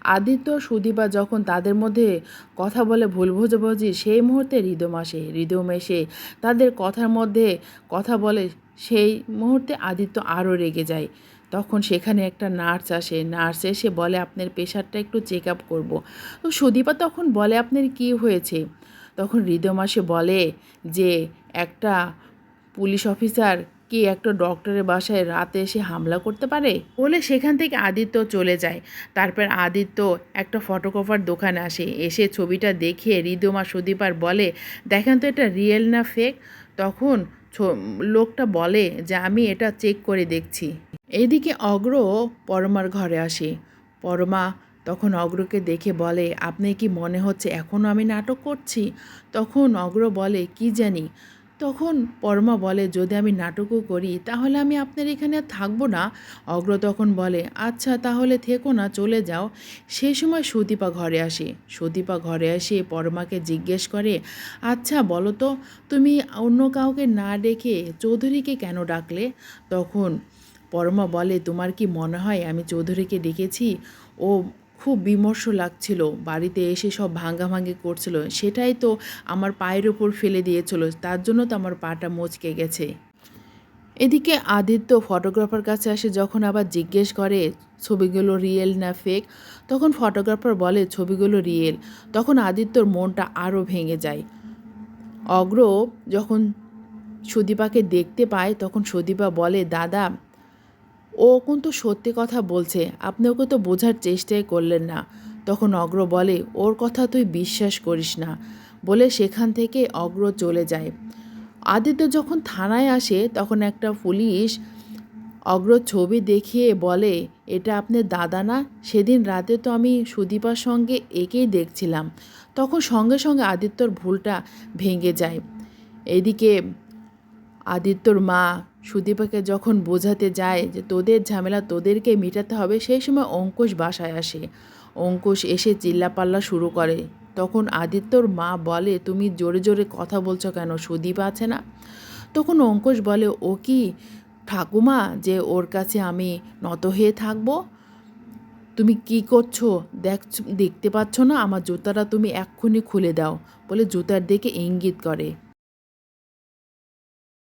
আদিত্য সুদীপা যখন তাদের মধ্যে কথা বলে ভুল বোঝাবুঝি, সেই মুহূর্তে হৃদম এসে তাদের কথার মধ্যে কথা বলে। সেই মুহূর্তে আদিত্য আরও রেগে যায়। তখন সেখানে একটা নার্স আসে। নার্স এসে বলে আপনার প্রেশারটা একটু চেক আপ করবো। তো সুদীপা তখন বলে আপনার কি হয়েছে? তখন হৃদম এসে বলে যে একটা পুলিশ অফিসার কি একটা ডক্টরের বাসায় রাতে এসে হামলা করতে পারে বলে সেখান থেকে আদিত্য চলে যায়। তারপর আদিত্য একটা ফটোকপার দোকানে আসে। এসে ছবিটা দেখিয়ে হৃদম আর সুদীপার বলে দেখেন তো এটা রিয়েল না ফেক। তখন লোকটা বলে যে আমি এটা চেক করে দেখছি। এইদিকে অগ্র পরমার ঘরে আসে। পরমা তখন অগ্রকে দেখে বলে আপনি কি মনে হচ্ছে এখনও আমি নাটক করছি? তখন অগ্র বলে কি জানি। তখন পরমা বলে যদি আমি নাটকও করি তাহলে আমি আপনার এখানে আর থাকবো না। অগ্র তখন বলে আচ্ছা তাহলে থেকো না, চলে যাও। সেই সময় সুদীপা ঘরে আসে। সুদীপা ঘরে এসে পরমাকে জিজ্ঞেস করে আচ্ছা বলো তো, তুমি অন্য কাউকে না ডেকে চৌধুরীকে কেন ডাকলে? তখন পরমা বলে তোমার কি মনে হয় আমি চৌধুরীকে ডেকেছি? ও খুব বিমর্ষ লাগছিল, বাড়িতে এসে সব ভাঙ্গাভাঙ্গি করছিল, সেটাই তো আমার পায়ের ওপর ফেলে দিয়েছিল, তার জন্য তো আমার পাটা মচকে গেছে। এদিকে আদিত্য ফটোগ্রাফার কাছে আসে। যখন আবার জিজ্ঞেস করে ছবিগুলো রিয়েল না ফেক, তখন ফটোগ্রাফার বলে ছবিগুলো রিয়েল। তখন আদিত্যর মনটা আরও ভেঙে যায়। অগ্র যখন সুদীপাকে দেখতে পায় তখন সুদীপা বলে দাদা ও কিন্তু সত্যি কথা বলছে, আপনি ওকে তো বোঝার চেষ্টাই করলেন না। তখন অগ্র বলে ওর কথা তুই বিশ্বাস করিস না বলে সেখান থেকে অগ্র চলে যায়। আদিত্য যখন থানায় আসে তখন একটা পুলিশ অগ্র ছবি দেখিয়ে বলে এটা আপনার দাদা না? সেদিন রাতে তো আমি সুদীপার সঙ্গে একেই দেখছিলাম। তখন সঙ্গে সঙ্গে আদিত্যর ভুলটা ভেঙে যায়। এদিকে আদিত্যর মা সুদীপাকে যখন বোঝাতে যায় যে তোদের ঝামেলা তোদেরকে মেটাতে হবে, সেই সময় অঙ্কুশ বাসায় আসে। অঙ্কুশ এসে চিল্লাপাল্লা শুরু করে। তখন আদিত্যর মা বলে তুমি জোরে জোরে কথা বলছো কেন, সুদীপ আছে না? তখন অঙ্কুশ বলে ও কি ঠাকুমা যে ওর কাছে আমি নত হয়ে থাকবো? তুমি কি করছো দেখতে পাচ্ছ না? আমার জুতাটা তুমি এক্ষুনি খুলে দাও বলে জুতার দিকে ইঙ্গিত করে।